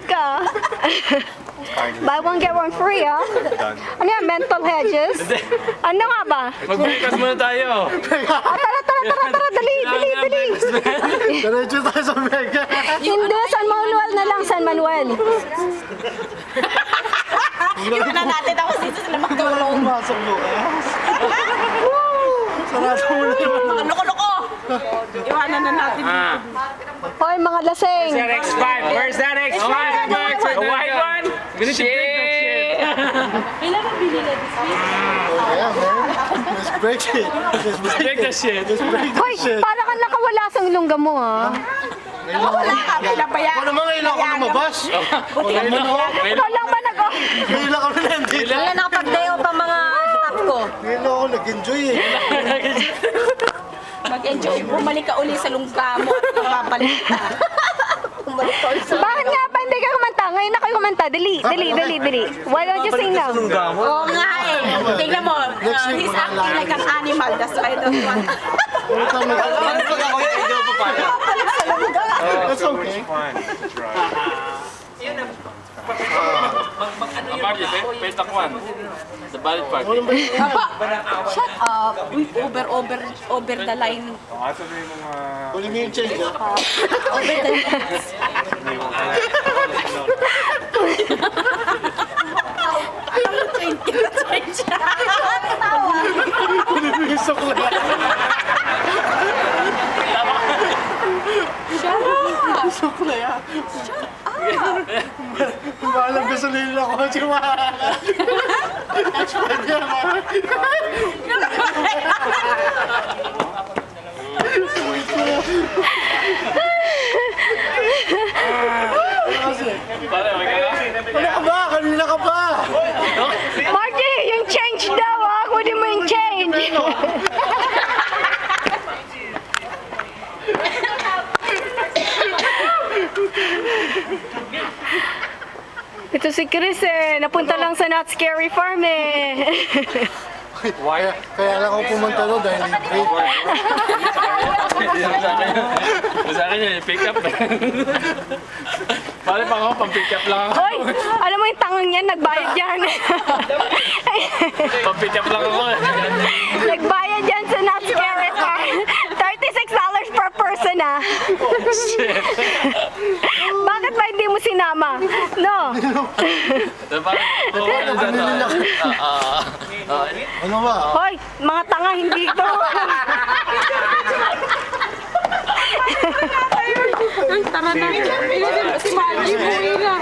ka. Buy one, get one free, ah. Ano yan? Mental hedges? Ano nga ba? Mag-breakfast muna tayo. Tara, dali. Diretso tayo sa Mega. Hindi, San Manuel na lang, San Manuel. Iwan na natin ako dito sila magtulong. Pumasok mo. Sarado mo na naman. Mga loko-loko! Iwanan na natin. Hoy, mga lasing. Where's that X5? Where's that X5? The white one? Shit! Kailangan bili na this week. Yeah, man. Let's break it. Break the shit. Let's break the Hoy, shit. para ka nakawala sa lungga mo, ha? Wala ka, pinabayaan. Ano naman ngayon ako lumabas? Buti ka pinabayaan. Ikaw lang ba nag- Ngayon ako na nandito. Kaya nakapag-dayo pa mga staff ko. Ngayon ako nag-enjoy eh. Mag-enjoy. Bumalik ka uli sa lungga mo at babalik ka. Bumalik ka uli sa Bakit nga ba hindi ka kumanta? Ngayon na kayo kumanta. Dali. Why don't you sing now? Oo nga eh. Tingnan mo, he's acting like an animal. That's why I don't want. Babalik sa lungga. That's okay. Petakwan. The ballot party. Shut up. We over the line. Huli mo yung change ah. Over the line. Change. Huli mo yung sukla. Sukla yan. Maalam ka sa lila ko. Pwede yan ah. Ano ka ba? Kanina ka ba? Marty, yung change daw, ha? Kunin mo yung change. Ito si Chris eh. Napunta lang sa Not Scary Farm eh. Kaya lang ako pumunta doon dahil libre. Sa akin yun, pick up. Pare pa ako, pang-pick up lang ako. Hoy, alam mo yung tangang yan, nagbayad yan. Pang-pick up lang ako. Nagbayad yan sa Not Scary Farm. $36 per person ah. Shit. Bakit ba hindi mo sinama? No. Ano ba? Hoy, mga tanga, hindi ito. Tara na. Si Maggie, buwi na.